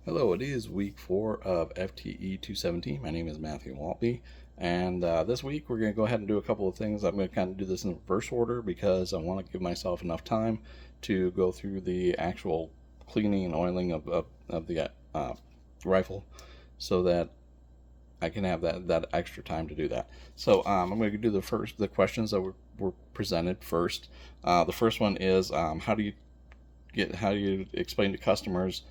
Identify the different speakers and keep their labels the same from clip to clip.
Speaker 1: Hello, it is week 4 of Fte217. My name is Matthew Waltby, and this week we're going to go ahead and do a couple of things. I'm going to kind of do this in reverse order because I want to give myself enough time to go through the actual cleaning and oiling of the rifle so that I can have that extra time to do that. So I'm going to do the questions that were presented first. The first one is how do you explain to customers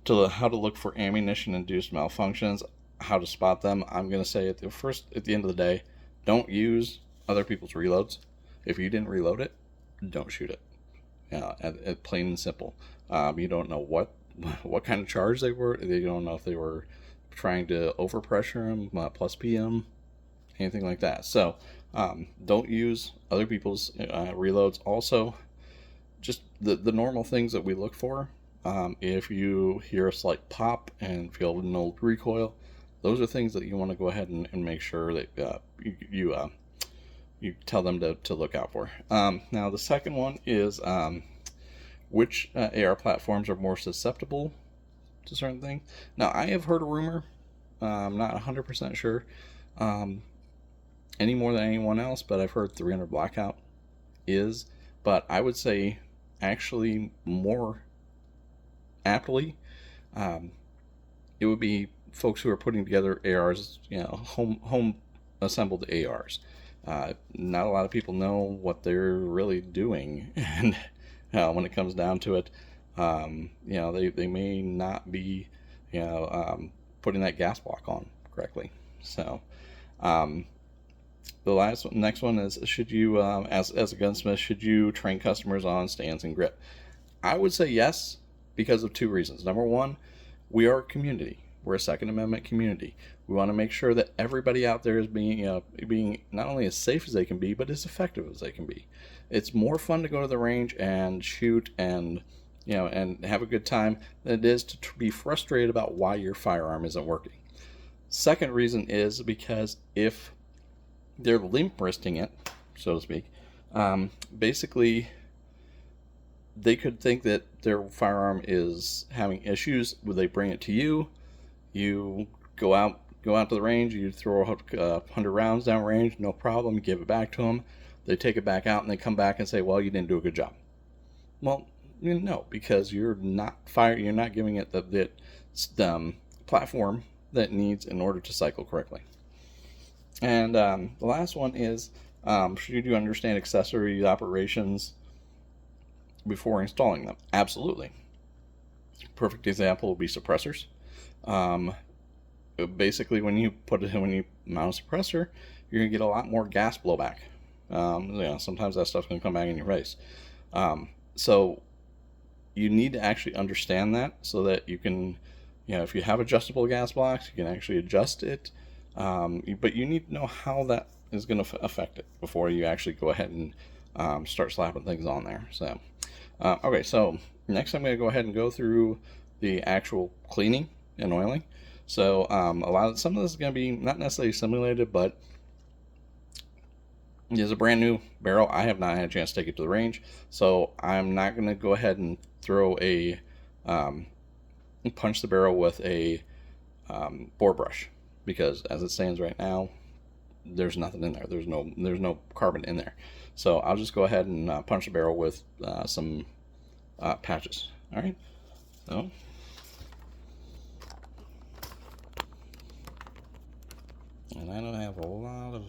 Speaker 1: how to look for ammunition-induced malfunctions, how to spot them. I'm going to say at the end of the day, don't use other people's reloads. If you didn't reload it, don't shoot it. Plain and simple. You don't know what kind of charge they were. You don't know if they were trying to overpressure them, plus PM, anything like that. So don't use other people's reloads. Also, just the normal things that we look for. If you hear a slight pop and feel no recoil, those are things that you want to go ahead and make sure that you tell them to look out for. Now the second one is which AR platforms are more susceptible to certain things. Now I have heard a rumor, I'm not 100% sure any more than anyone else, but I've heard 300 Blackout is, but I would say actually more aptly, it would be folks who are putting together ARs, home assembled ARs. Not a lot of people know what they're really doing, and when it comes down to it, they may not be, putting that gas block on correctly. So, the next one is, should you, as a gunsmith, should you train customers on stance and grip? I would say yes, because of two reasons. Number one, we are a community. We're a Second Amendment community. We want to make sure that everybody out there is being not only as safe as they can be, but as effective as they can be. It's more fun to go to the range and shoot and have a good time than it is to be frustrated about why your firearm isn't working. Second reason is because if they're limp wristing it, so to speak, basically they could think that their firearm is having issues. When they bring it to you, you go out to the range, you throw 100 rounds down range, no problem, you give it back to them. They take it back out and they come back and say, well, you didn't do a good job. Well, no, because you're not giving it the platform that it needs in order to cycle correctly. And the last one is, should you understand accessory operations before installing them? Absolutely. Perfect example would be suppressors. Basically, when you mount a suppressor, you're gonna get a lot more gas blowback. Sometimes that stuff's gonna come back in your face. So you need to actually understand that so that you can, if you have adjustable gas blocks, you can actually adjust it. But you need to know how that is going to affect it before you actually go ahead and start slapping things on there. So, okay, so next I'm going to go ahead and go through the actual cleaning and oiling. So some of this is going to be not necessarily simulated, but it is a brand new barrel. I have not had a chance to take it to the range, so I'm not going to go ahead and throw punch the barrel with a bore brush, because as it stands right now, there's nothing in there. There's no carbon in there. So I'll just go ahead and punch the barrel with some patches. All right. So. And I don't have a lot of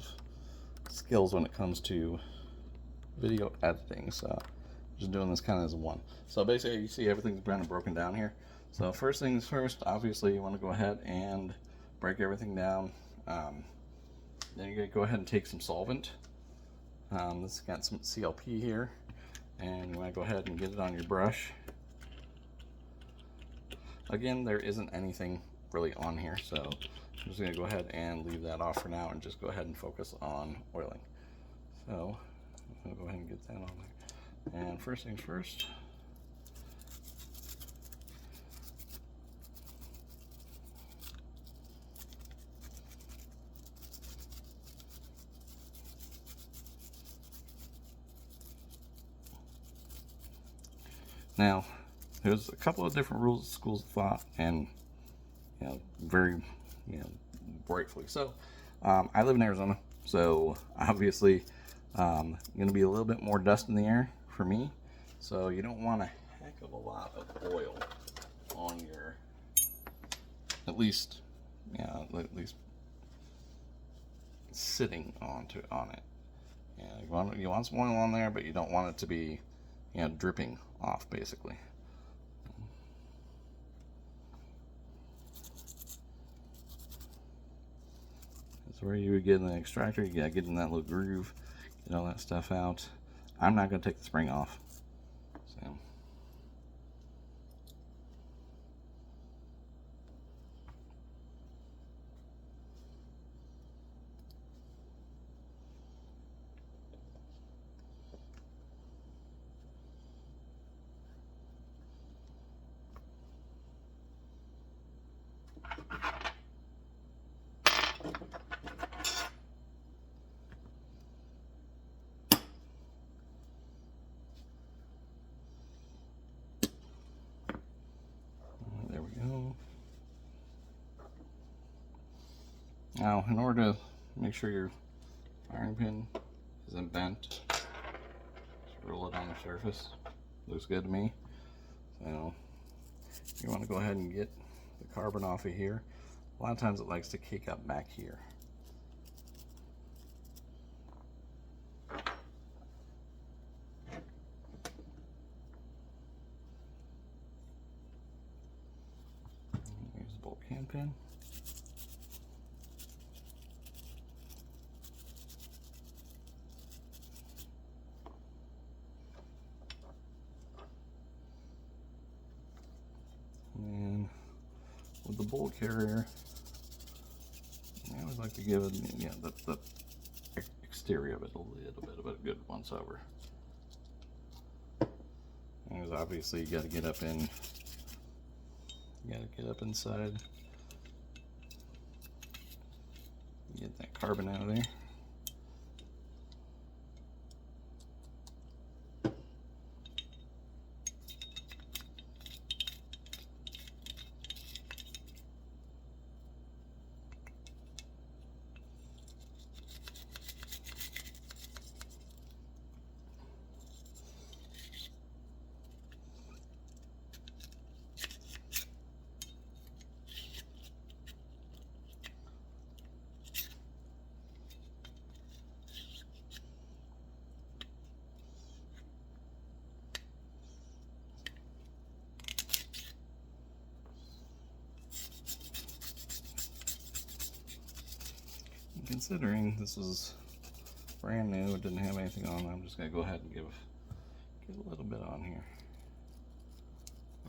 Speaker 1: skills when it comes to video editing, so just doing this kind of as one. So basically, you see everything's kind of broken down here. So first things first, obviously you want to go ahead and break everything down. Then you're going to go ahead and take some solvent. This has got some CLP here, and you want to go ahead and get it on your brush. Again, there isn't anything really on here, so I'm just going to go ahead and leave that off for now and just go ahead and focus on oiling. So I'm going to go ahead and get that on there. And first things first, now there's a couple of different rules, schools of thought, and very, rightfully so. I live in Arizona, so obviously, going to be a little bit more dust in the air for me. So you don't want a heck of a lot of oil on your, at least sitting on it. You want some oil on there, but you don't want it to be, dripping off, basically. That's where you would get in the extractor. You gotta get in that little groove, get all that stuff out. I'm not gonna take the spring off. So. There we go. Now, in order to make sure your firing pin isn't bent, just roll it on the surface. Looks good to me. So you want to go ahead and get the carbon off of here. A lot of times it likes to kick up back here. Here's the bolt can pin. And with the bolt carrier, I always like to give it, the exterior of it a little bit of a good once over. And obviously you got to get up in, inside, get that carbon out of there. Considering this is brand new, it didn't have anything on, I'm just going to go ahead and give a little bit on here.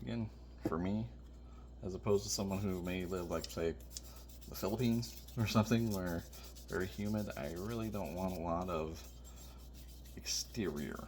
Speaker 1: Again, for me, as opposed to someone who may live, like, say, the Philippines or something, where very humid, I really don't want a lot of exterior.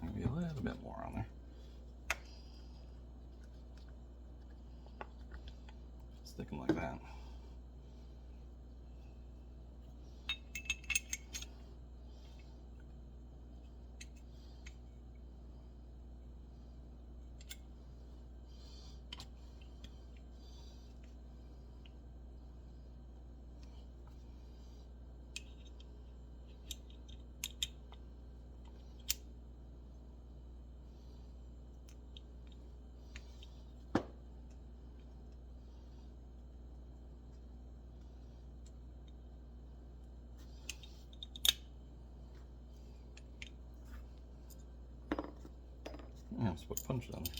Speaker 1: Maybe a little bit more on there. Stick them like that. Yeah, let's put punch on there.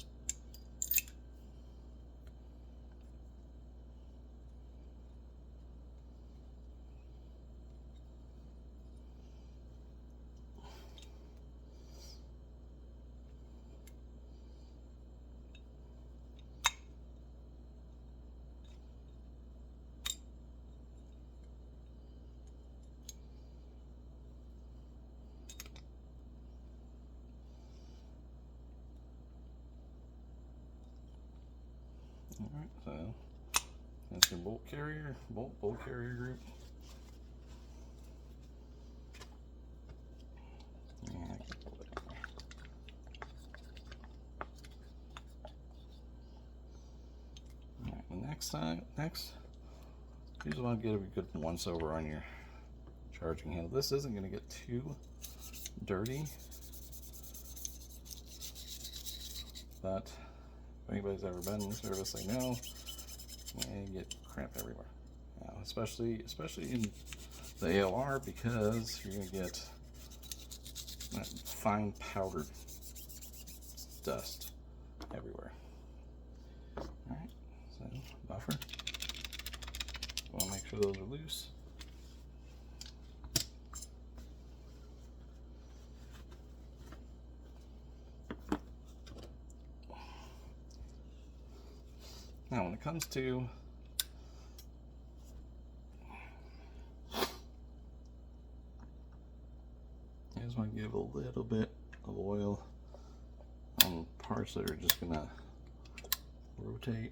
Speaker 1: Alright, so that's your bolt carrier group. Alright, next, you just want to get a good once over on your charging handle. This isn't going to get too dirty, but if anybody's ever been in service, they know you get cramp everywhere. Especially in the ALR, because you're going to get that fine powdered dust everywhere. Alright, so buffer. Want to make sure those are loose. Now when it comes to I just want to give a little bit of oil on parts that are just going to rotate.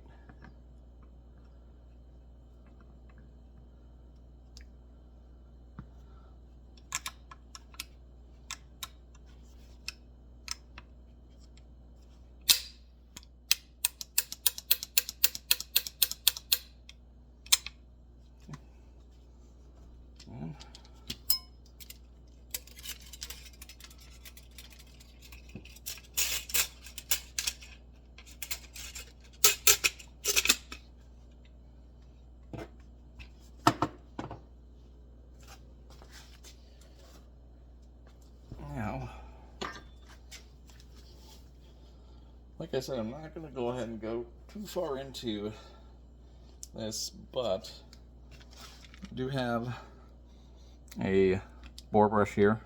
Speaker 1: And now, like I said, I'm not going to go ahead and go too far into this, but I do have a bore brush here,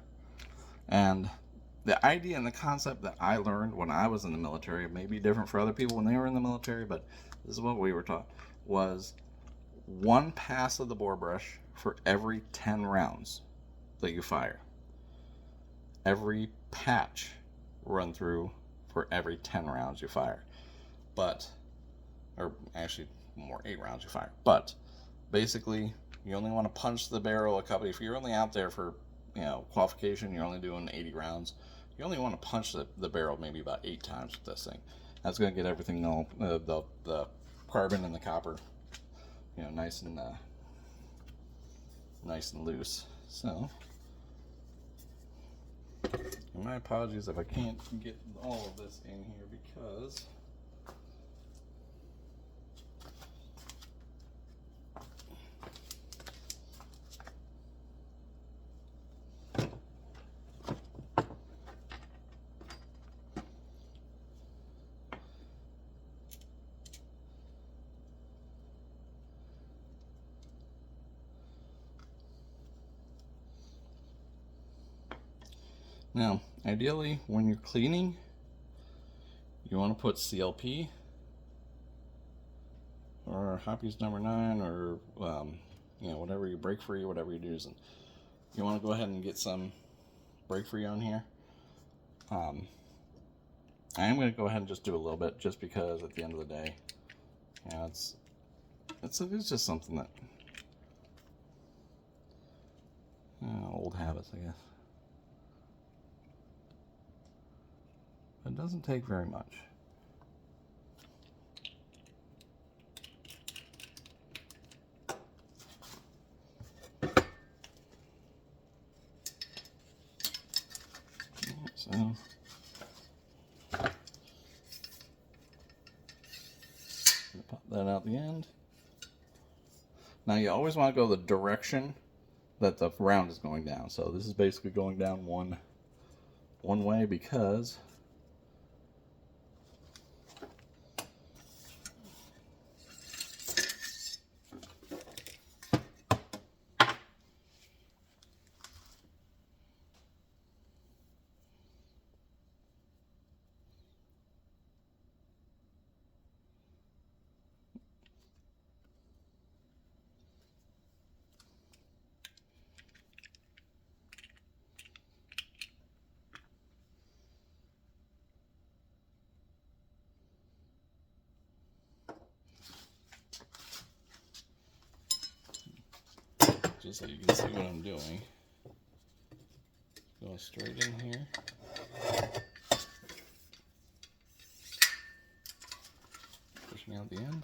Speaker 1: and the idea and the concept that I learned when I was in the military, it may be different for other people when they were in the military, but this is what we were taught, was one pass of the bore brush for every 10 rounds that you fire. Every patch run through for every 10 rounds you fire. But, or actually more, 8 rounds you fire. But basically, you only want to punch the barrel a couple. If you're only out there for, qualification, you're only doing 80 rounds. You only want to punch the barrel maybe about 8 times with this thing. That's going to get everything all the carbon and the copper, nice and loose. So, and my apologies if I can't get all of this in here because now, ideally, when you're cleaning, you want to put CLP or Hoppy's number 9 or, whatever you break free, whatever you're using. You want to go ahead and get some break free on here. I am going to go ahead and just do a little bit just because at the end of the day, it's just something that, old habits, I guess. It doesn't take very much. So pop that out the end. Now you always want to go the direction that the round is going down. So this is basically going down one way because just so you can see what I'm doing. Going straight in here. Pushing out the end.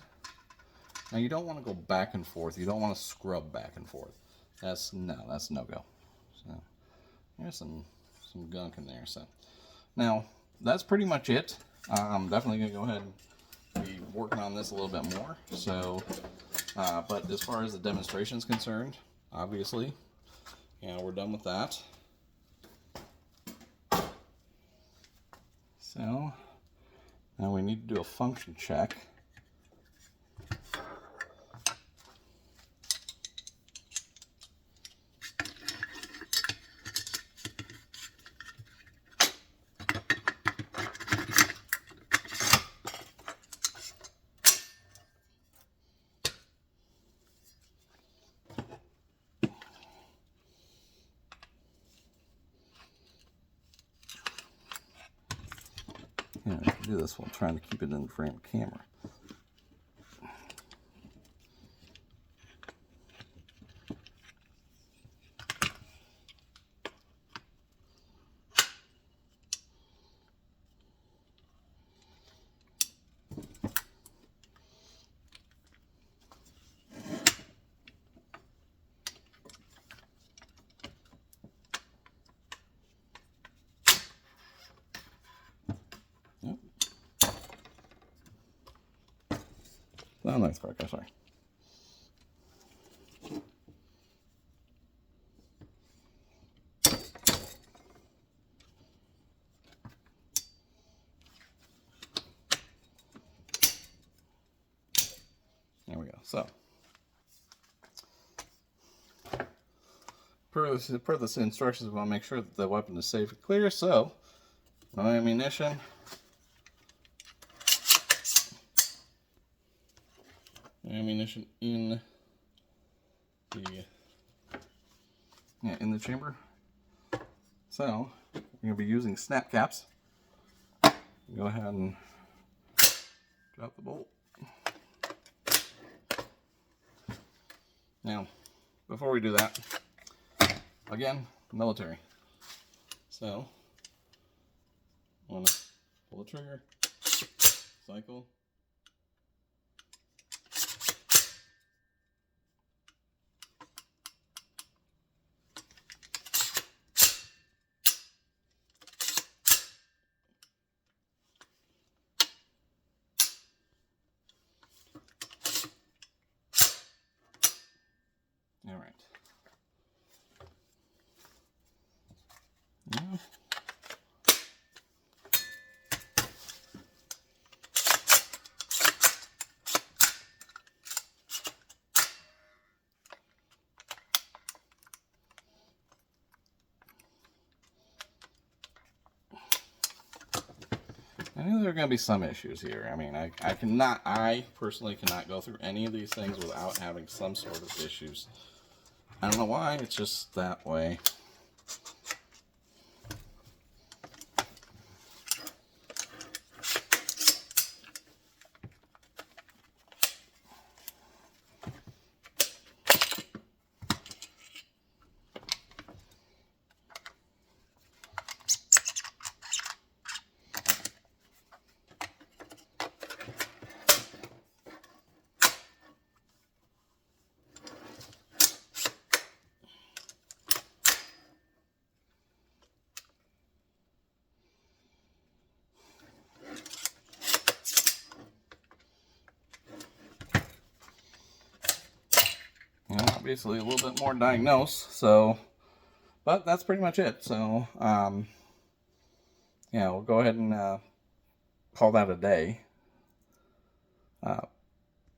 Speaker 1: Now you don't want to go back and forth. You don't want to scrub back and forth. That's no-go. So there's some gunk in there. So now that's pretty much it. I'm definitely gonna go ahead and be working on this a little bit more. So, but as far as the demonstration is concerned, obviously, we're done with that. So now we need to do a function check. Do this while trying to keep it in the frame of camera. Oh, nice crack, I'm sorry. There we go. So, per the instructions, we want to make sure that the weapon is safe and clear. So, no ammunition. Ammunition in the chamber. So we're going to be using snap caps. Go ahead and drop the bolt. Now, before we do that, again, military. So I want to pull the trigger, cycle. All right. Now, I knew there are going to be some issues here. I mean, I personally cannot go through any of these things without having some sort of issues. I don't know why, it's just that way. Obviously a little bit more diagnosed, so, but that's pretty much it. So, yeah, we'll go ahead and call that a day.